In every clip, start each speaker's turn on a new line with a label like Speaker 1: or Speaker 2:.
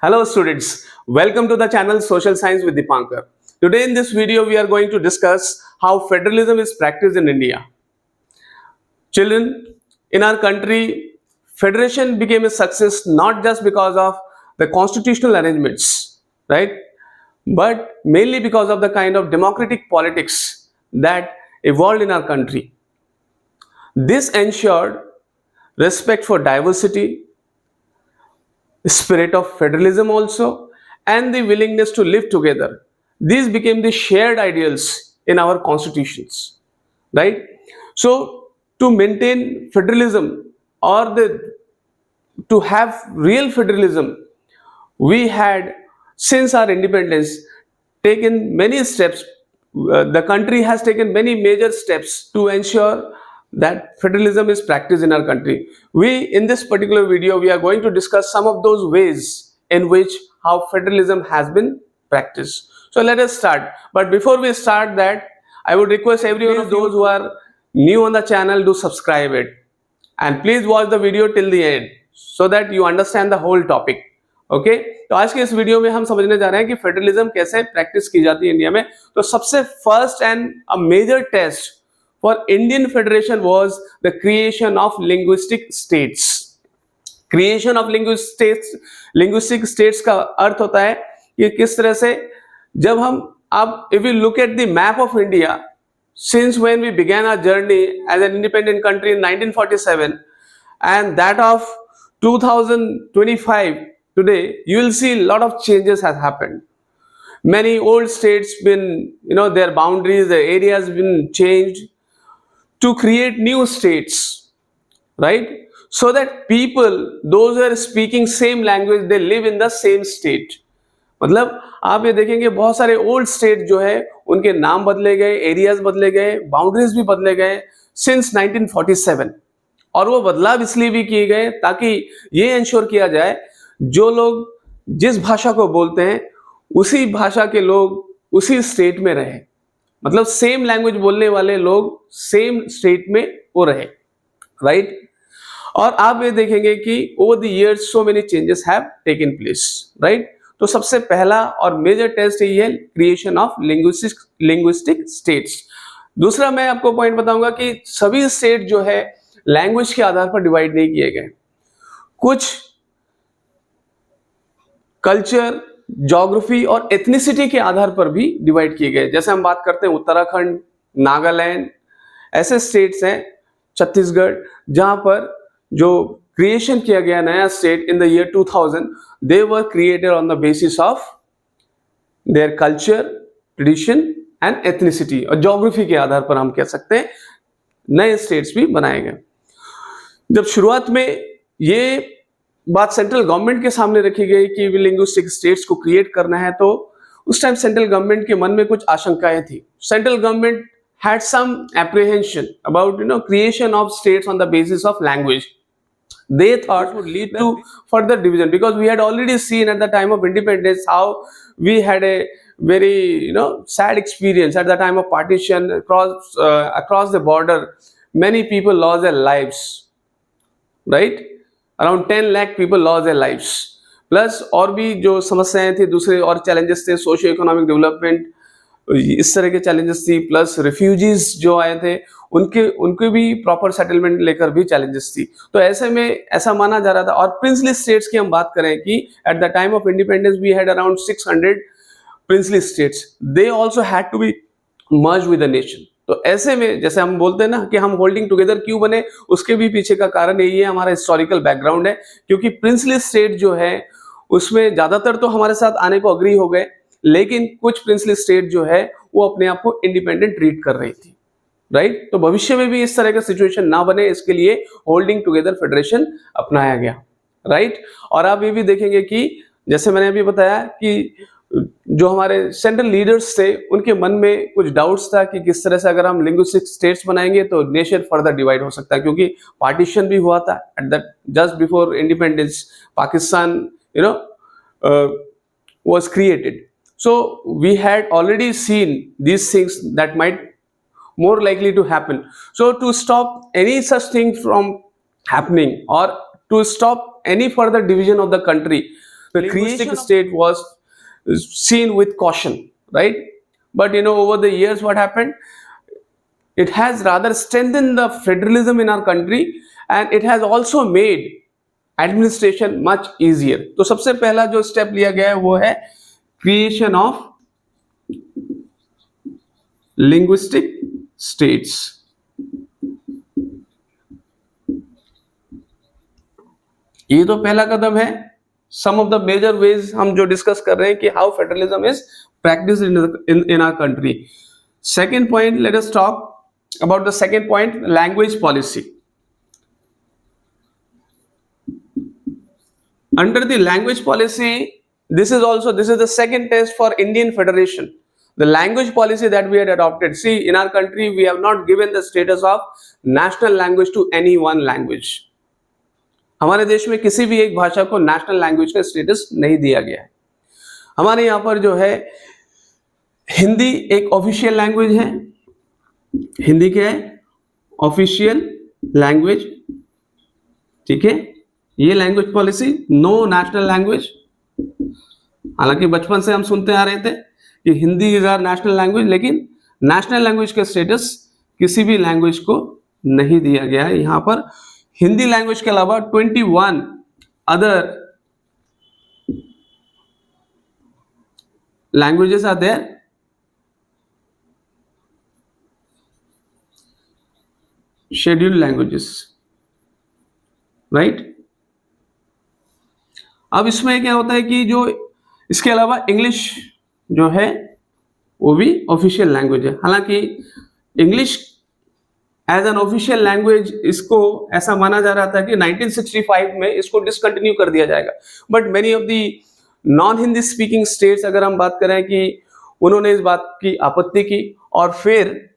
Speaker 1: Hello students, welcome to the channel Social Science with Dipankar. Today in this video we are going to discuss how federalism is practiced in India. Children, in our country, federation became a success not just because of the constitutional arrangements, right? But mainly because of the kind of democratic politics that evolved in our country. This ensured respect for diversity, spirit of federalism also, and the willingness to live together. These became the shared ideals in our constitutions, right? So to maintain federalism or to have real federalism, we had, since our independence, taken many steps. The country has taken many major steps to ensure that federalism is practiced in our country. In this particular video, we are going to discuss some of those ways in which how federalism has been practiced. So let us start. But before we start that, I would request every one of those who are new on the channel to subscribe it. And please watch the video till the end so that you understand the whole topic. Okay तो आज के इस video में हम समझने जा रहे हैं कि फेडरलिज्म कैसे प्रैक्टिस की जाती है इंडिया में। तो सबसे first and a major test for Indian federation was the creation of linguistic states. Creation of linguistic states का अर्थ होता है कि किस तरह से जब हम अब if you look at the map of India since when we began our journey as an independent country in 1947 and that of 2025 today, you will see a lot of changes has happened. Many old states been, their boundaries, their areas been changed to create new states, right? So that people, those who are speaking same language, they live in the same state. मतलब आप ये देखेंगे बहुत सारे old state जो है उनके नाम बदले गए, एरियाज बदले गए, बाउंड्रीज भी बदले गए सिंस 1947। और वो बदलाव इसलिए भी किए गए ताकि ये इंश्योर किया जाए जो लोग जिस भाषा को बोलते हैं उसी भाषा के लोग उसी स्टेट में रहे, मतलब सेम लैंग्वेज बोलने वाले लोग सेम स्टेट में वो रहे, राइट? और आप ये देखेंगे कि over the years so many changes have taken place, right? तो सबसे पहला और मेजर टेस्ट ये है क्रिएशन ऑफ लिंग्विस्टिक स्टेट्स। दूसरा मैं आपको पॉइंट बताऊंगा कि सभी स्टेट जो है लैंग्वेज के आधार पर डिवाइड नहीं किए गए, कुछ कल्चर, ज्योग्राफी और एथनिसिटी के आधार पर भी डिवाइड किए गए। जैसे हम बात करते हैं उत्तराखंड, नागालैंड, ऐसे स्टेट्स हैं, छत्तीसगढ़, जहां पर जो क्रिएशन किया गया नया state in the year 2000, they were created on the basis of their culture, tradition and ethnicity और ज्योग्राफी के आधार पर हम कह सकते हैं नए स्टेट्स भी बनाए गए। जब शुरुआत में ये बात सेंट्रल गवर्नमेंट के सामने रखी गई कि लिंग्विस्टिक स्टेट्स को क्रिएट करना है, तो उस टाइम सेंट्रल गवर्नमेंट के मन में कुछ आशंकाएं थी। Central government had some apprehension about creation of states on the basis of language. They thought would lead to further division because we had already seen at the time of independence how we had a very sad experience at the time of partition across the border. Many people lost their lives, right? Around 10 lakh people lost their lives. Plus और भी जो समस्याएं थी, दूसरे और challenges थे, socio economic development, इस तरह के चैलेंजेस थी, प्लस रिफ्यूजीज जो आए थे उनके भी प्रॉपर सेटलमेंट लेकर भी चैलेंजेस थी। तो ऐसे में ऐसा माना जा रहा था। और प्रिंसली स्टेट्स की हम बात करें कि at the time of independence we had around 600 princely states, they also had to be merge with the nation. तो ऐसे में जैसे हम बोलते हैं ना कि हम होल्डिंग टुगेदर क्यों बने, उसके भी पीछे का कारण यही है, हमारा हिस्टोरिकल बैकग्राउंड है। क्योंकि प्रिंसली स्टेट जो है उसमें ज्यादातर तो हमारे साथ आने को अग्री हो गए, लेकिन कुछ प्रिंसली स्टेट जो है वो अपने आप को इंडिपेंडेंट ट्रीट कर रही थी, राइट? तो भविष्य में भी इस तरह का सिचुएशन ना बने, इसके लिए होल्डिंग टुगेदर फेडरेशन अपनाया गया, राइट? और आप ये भी देखेंगे कि जैसे मैंने अभी बताया कि जो हमारे सेंट्रल लीडर्स थे उनके मन में कुछ डाउट्स था कि किस तरह से अगर हम लिंग्विस्टिक स्टेट्स बनाएंगे तो नेशन फर्दर डिवाइड हो सकता है, क्योंकि पार्टीशन भी हुआ था at that just before independence Pakistan was created. So we had already seen these things that might more likely to happen. So to stop any such thing from happening or to stop any further division of the country, the linguistic state was seen with caution, right? But over the years what happened, it has rather strengthened the federalism in our country, and it has also made administration much easier. तो सबसे पहला जो step लिया गया है वो है creation of linguistic states. ये तो पहला कदम है. Some of the major ways हम जो डिस्कस कर रहे हैं कि how federalism is practiced in our country. Second point, let us talk about the second point, language policy. Under the language policy, this is the second test for Indian Federation. The language policy that we had adopted. See, in our country, we have not given the status of national language to any one language. हमारे देश में किसी भी एक भाषा को national language का status नहीं दिया गया है. हमारे यहाँ पर जो है हिंदी एक ऑफिशियल लैंग्वेज है. हिंदी क्या है? Official language. ठीक है, ये language policy. No national language. हालांकि बचपन से हम सुनते आ रहे थे कि Hindi is our national language, लेकिन नेशनल लैंग्वेज का स्टेटस किसी भी लैंग्वेज को नहीं दिया गया है. यहां पर हिंदी लैंग्वेज के अलावा 21 other languages are there. Scheduled languages, right. अब इसमें क्या होता है कि जो इसके अलावा इंग्लिश जो है वो भी ऑफिशियल लैंग्वेज है. हालांकि English as an official language इसको ऐसा माना जा रहा था कि 1965 में इसको डिसकंटिन्यू कर दिया जाएगा. But many of the non Hindi speaking states, अगर हम बात करें, कि उन्होंने इस बात की आपत्ति की और फिर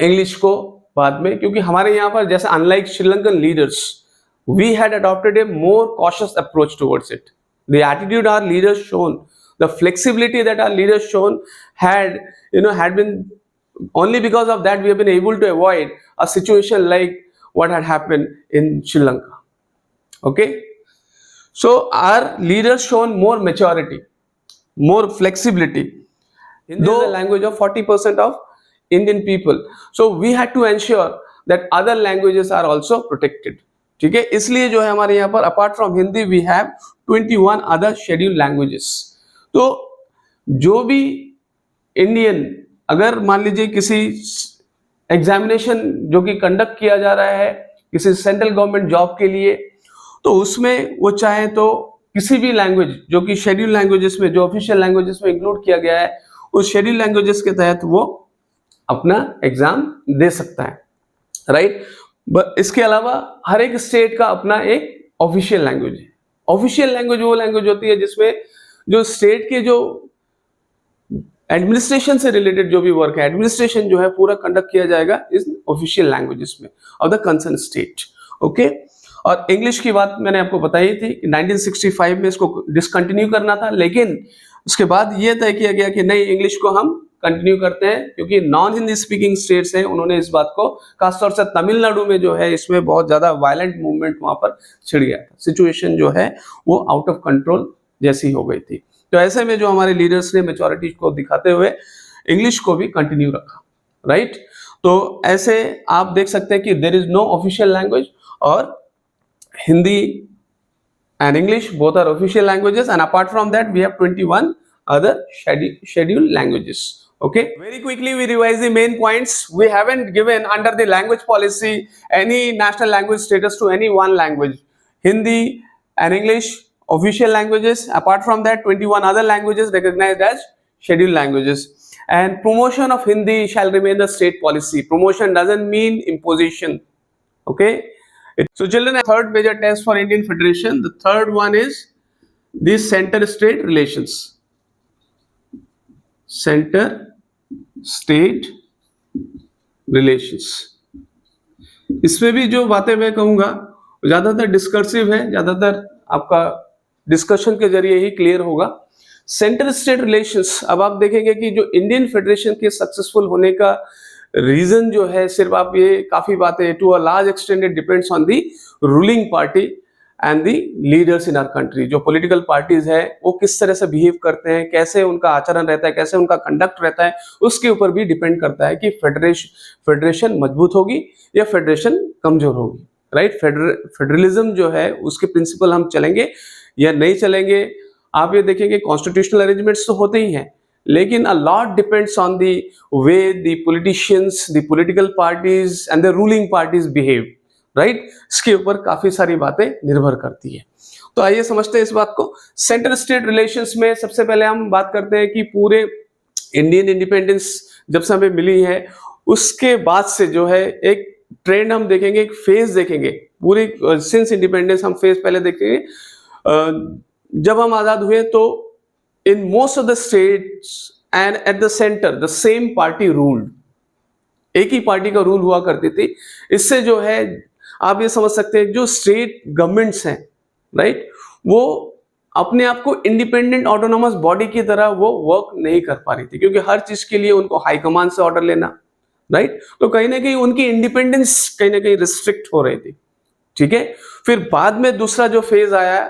Speaker 1: इंग्लिश को बाद में, क्योंकि हमारे यहाँ पर जैसे unlike Sri Lankan leaders, we had adopted a more cautious approach towards it. The attitude our leaders shown, the flexibility that our leaders shown had been, only because of that we have been able to avoid a situation like what had happened in Sri Lanka. Okay, so our leaders shown more maturity, more flexibility. Hindi is the language of 40% of Indian people, so we had to ensure that other languages are also protected. ठीक है, इसलिए जो है हमारे यहाँ पर apart from Hindi we have 21 other scheduled languages. तो जो भी इंडियन, अगर मान लीजिए किसी एग्जामिनेशन जो कि कंडक्ट किया जा रहा है किसी सेंट्रल गवर्नमेंट जॉब के लिए, तो उसमें वो चाहे तो किसी भी लैंग्वेज जो कि शेड्यूल लैंग्वेजेस में, जो ऑफिशियल लैंग्वेजेस में इंक्लूड किया गया है, उस शेड्यूल लैंग्वेजेस के तहत वो अपना एग्जाम दे सकता है, राइट. इसके अलावा हर एक स्टेट का अपना एक ऑफिशियल लैंग्वेज है. ऑफिशियल लैंग्वेज वो लैंग्वेज होती है जिसमें जो स्टेट के जो एडमिनिस्ट्रेशन से रिलेटेड जो भी वर्क है, एडमिनिस्ट्रेशन जो है पूरा कंडक्ट किया जाएगा इस ऑफिशियल लैंग्वेजेस में of the concern state. Okay, और इंग्लिश की बात मैंने आपको बताई थी कि 1965 में इसको डिसकंटिन्यू करना था, लेकिन उसके बाद ये तय किया गया कि नहीं, इंग्लिश को हम कंटिन्यू करते हैं, क्योंकि नॉन हिंदी स्पीकिंग स्टेट्स हैं, उन्होंने इस बात को, खासतौर से तमिलनाडु में जो है इसमें बहुत ज्यादा वायलेंट मूवमेंट वहां पर छिड़ गया था. सिचुएशन जो है वो आउट ऑफ कंट्रोल जैसी हो गई थी. तो ऐसे में जो हमारे लीडर्स ने मैच्योरिटी को दिखाते हुए इंग्लिश को भी कंटिन्यू रखा, राइट. तो ऐसे आप देख सकते हैं कि there is no official language, और Hindi and English both are official languages, and apart from that we have 21 other scheduled languages. Okay, very quickly we revise the main points. We haven't given under the language policy any national language status to any one language. Hindi and English official languages. Apart from that, 21 other languages recognized as scheduled languages. And promotion of Hindi shall remain the state policy. Promotion doesn't mean imposition. Okay. So children, third major test for Indian Federation. The third one is the center-state relations. Center state relations. इसमें भी जो बातें मैं कहूंगा ज्यादातर discursive है, ज्यादातर आपका डिस्कशन के जरिए ही क्लियर होगा. सेंटर स्टेट रिलेशंस, अब आप देखेंगे कि जो इंडियन फेडरेशन के सक्सेसफुल होने का रीजन जो है, सिर्फ आप ये काफी बातें to a large extend it depends on the ruling party, and the leaders in our country. जो पॉलिटिकल पार्टीज है वो किस तरह से बिहेव करते हैं, कैसे उनका आचरण रहता है, कैसे उनका कंडक्ट रहता है, उसके ऊपर भी डिपेंड करता है कि फेडरेशन मजबूत होगी या फेडरेशन कमजोर होगी, राइट। फेडरलिज्म जो है उसके प्रिंसिपल हम चलेंगे या नहीं चलेंगे। आप ये देखेंगे कॉन्स्टिट्यूशनल अरेंजमेंट्स तो होते ही हैं, लेकिन a lot depends on the way the politicians, the political parties and the ruling parties behave, right. इसके ऊपर काफी सारी बातें निर्भर करती है। तो आइए समझते हैं इस बात को। सेंटर स्टेट रिलेशंस में सबसे पहले हम बात करते हैं कि पूरे इंडियन इंडिपेंडेंस जब से हमें मिली है उसके बाद से जो है एक ट्रेंड हम देखेंगे, एक फेज देखेंगे। पूरी सिंस इंडिपेंडेंस हम फेज पहले देखेंगे। जब हम आजाद हुए तो in most of the states and at the centre the same party ruled, एक ही पार्टी का रूल हुआ करती थी। इससे जो है आप ये समझ सकते हैं जो स्टेट गवर्नमेंट्स हैं, राइट, वो अपने आप को इंडिपेंडेंट ऑटोनोमस बॉडी की तरह वो वर्क नहीं कर पा रही थी, क्योंकि हर चीज के लिए उनको हाई कमांड से ऑर्डर लेना, राइट। तो कहीं ना कहीं उनकी इंडिपेंडेंस कहीं ना कहीं रिस्ट्रिक्ट हो रही थी, ठीक है। फिर बाद में दूसरा जो फेज आया,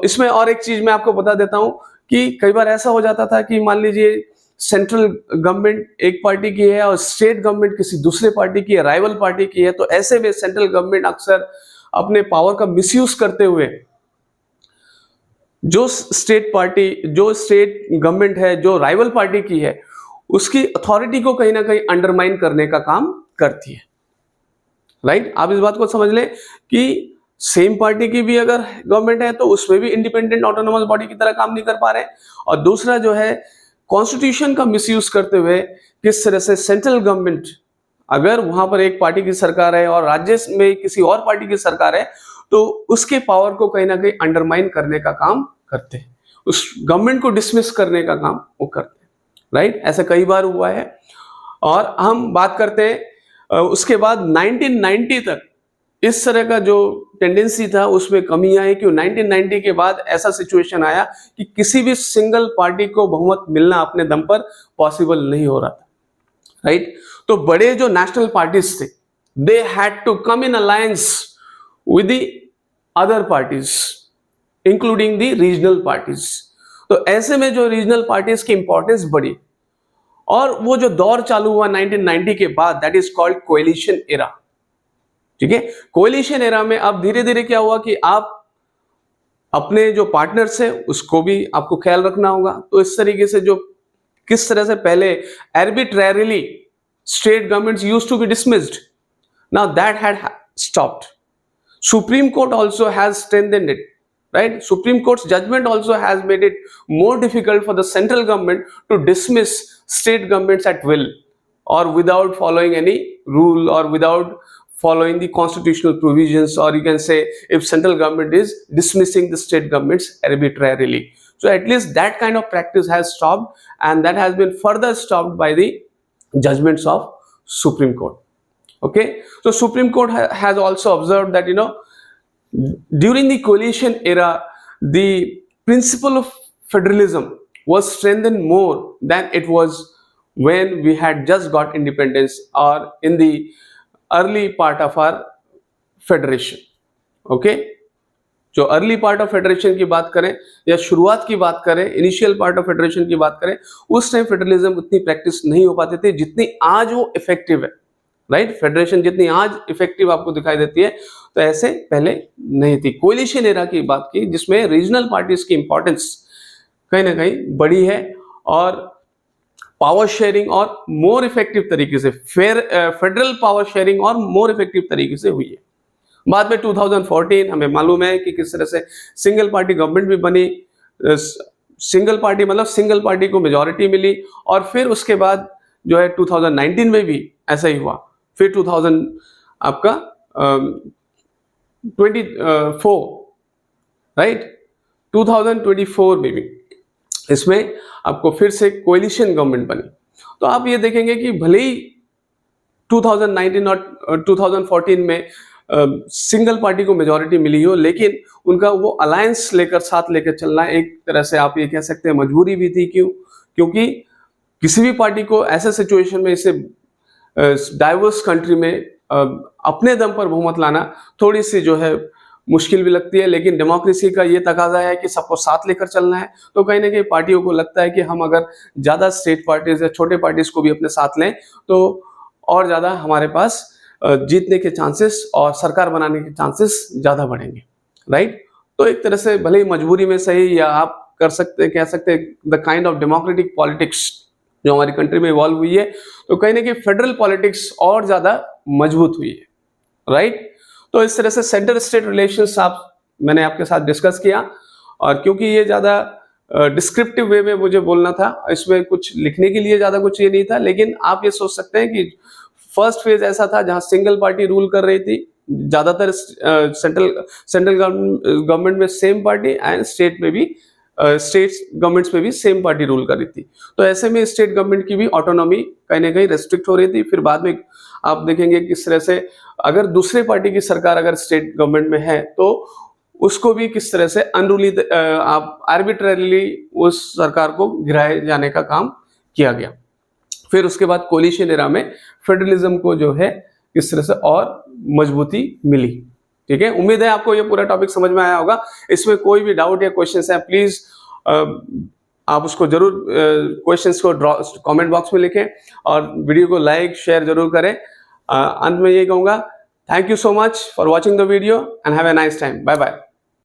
Speaker 1: इसमें और एक चीज मैं आपको बता देता हूं कि कई बार ऐसा हो जाता था कि मान लीजिए सेंट्रल गवर्नमेंट एक पार्टी की है और स्टेट गवर्नमेंट किसी दूसरे पार्टी की है, राइवल पार्टी की है। तो ऐसे में सेंट्रल गवर्नमेंट अक्सर अपने पावर का मिसयूज करते हुए जो स्टेट गवर्नमेंट है जो राइवल पार्टी की है उसकी अथॉरिटी को कहीं ना कहीं अंडरमाइन करने का काम करती है, राइट। आप इस बात को समझ लें कि सेम पार्टी की भी अगर गवर्नमेंट है तो उसमें भी इंडिपेंडेंट ऑटोनोमस बॉडी की तरह काम नहीं कर पा रहे। और दूसरा जो है कॉन्स्टिट्यूशन का मिसयूज करते हुए किस तरह से सेंट्रल गवर्नमेंट, अगर वहां पर एक पार्टी की सरकार है और राज्य में किसी और पार्टी की सरकार है, तो उसके पावर को कहीं ना कहीं अंडरमाइन करने का काम करते हैं, उस गवर्नमेंट को डिसमिस करने का काम वो करते हैं, राइट। ऐसा कई बार हुआ है। और हम बात करते हैं उसके बाद 1990 तक इस तरह का जो टेंडेंसी था उसमें कमी आई, कि 1990 के बाद ऐसा सिचुएशन आया कि किसी भी सिंगल पार्टी को बहुमत मिलना अपने दम पर पॉसिबल नहीं हो रहा था, राइट। तो बड़े जो नेशनल पार्टीज थे they had to come in alliance with the other parties including the regional parties. तो ऐसे में जो रीजनल पार्टीज की इंपॉर्टेंस बढ़ी और वो जो दौर चालू हुआ 1990 के बाद, that is called coalition era, ठीक है। कोएलिशन एरा में अब धीरे धीरे क्या हुआ कि आप अपने जो पार्टनर्स है उसको भी आपको ख्याल रखना होगा। तो इस तरीके से जो किस तरह से पहले arbitrarily state governments used to be dismissed, now that had stopped. Supreme Court also has strengthened it, right? Supreme Court's judgment also has made it more difficult for the central government to dismiss state governments at will or without following any rule or without following the constitutional provisions, or you can say if central government is dismissing the state governments arbitrarily. So at least that kind of practice has stopped, and that has been further stopped by the judgments of Supreme Court. Okay, so Supreme Court has also observed that during the coalition era the principle of federalism was strengthened more than it was when we had just got independence or in the early part of our federation. Okay, जो early part of federation की बात करें या शुरुआत की बात करें, initial part of federation की बात करें, उस टाइम फेडरलिज्म उतनी प्रैक्टिस नहीं हो पाती थी जितनी आज वो इफेक्टिव है, राइट। फेडरेशन जितनी आज इफेक्टिव आपको दिखाई देती है तो ऐसे पहले नहीं थी। कोएलिशन एरा की बात की जिसमें रीजनल पार्टीज की इंपॉर्टेंस कहीं ना कहीं बढ़ी है और पावर शेयरिंग और मोर इफेक्टिव तरीके से फेडरल पावर शेयरिंग और मोर इफेक्टिव तरीके से हुई है। बाद में 2014 हमें मालूम है कि किस तरह से सिंगल पार्टी गवर्नमेंट भी बनी। सिंगल पार्टी मतलब सिंगल पार्टी को मेजॉरिटी मिली, और फिर उसके बाद जो है 2019 में भी ऐसा ही हुआ। फिर 2000 आपका 24 राइट 2024 में भी इसमें आपको फिर से कोएलिशन गवर्नमेंट बनी। तो आप ये देखेंगे कि भले ही 2019 और 2014 में सिंगल पार्टी को मेजॉरिटी मिली हो, लेकिन उनका वो अलायंस लेकर साथ लेकर चलना एक तरह से आप ये कह सकते हैं मजबूरी भी थी। क्योंकि किसी भी पार्टी को ऐसे सिचुएशन में, इसे डाइवर्स कंट्री में अपने दम पर बहुमत लाना थोड़ी सी जो है मुश्किल भी लगती है, लेकिन डेमोक्रेसी का ये तकाजा है कि सबको साथ लेकर चलना है। तो कहीं ना कहीं पार्टियों को लगता है कि हम अगर ज़्यादा स्टेट पार्टीज या छोटे पार्टीज को भी अपने साथ लें तो और ज़्यादा हमारे पास जीतने के चांसेस और सरकार बनाने के चांसेस ज़्यादा बढ़ेंगे, राइट। तो एक तरह से भले ही मजबूरी में सही, या आप कह सकते हैं the kind of democratic politics जो हमारी कंट्री में इवॉल्व हुई है, तो कहीं ना कहीं फेडरल पॉलिटिक्स और ज़्यादा मजबूत हुई है, राइट। तो इस तरह से सेंटर स्टेट रिलेशंस मैंने आपके साथ डिस्कस किया, और क्योंकि ये ज़्यादा डिस्क्रिप्टिव वे में मुझे बोलना था, इसमें कुछ लिखने के लिए ज़्यादा कुछ ये नहीं था, लेकिन आप ये सोच सकते हैं कि फर्स्ट फेज ऐसा था जहां सिंगल पार्टी रूल कर रही थी, ज़्यादातर सेंट्रल गवर्नमेंट में सेम पार्टी, एंड स्टेट में भी स्टेट गवर्नमेंट्स में भी सेम पार्टी रूल कर रही थी। तो ऐसे में स्टेट गवर्नमेंट की भी ऑटोनॉमी कहीं ना कहीं रेस्ट्रिक्ट हो रही थी। फिर बाद में आप देखेंगे किस तरह से अगर दूसरे पार्टी की सरकार अगर स्टेट गवर्नमेंट में है तो उसको भी किस तरह से अनरूली आप आर्बिट्ररीली उस सरकार को गिराए जाने का काम किया गया। फिर उसके बाद कोलिशन एरा में फेडरलिज्म को जो है किस तरह से और मजबूती मिली। ठीक है, उम्मीद है आपको ये पूरा टॉपिक समझ में आया होगा। इसमें कोई भी डाउट या क्वेश्चन है प्लीज आप उसको जरूर क्वेश्चंस को कमेंट बॉक्स में लिखें, और वीडियो को लाइक शेयर जरूर करें। अंत में यही कहूंगा, thank you so much for watching the video and have a nice time. Bye bye.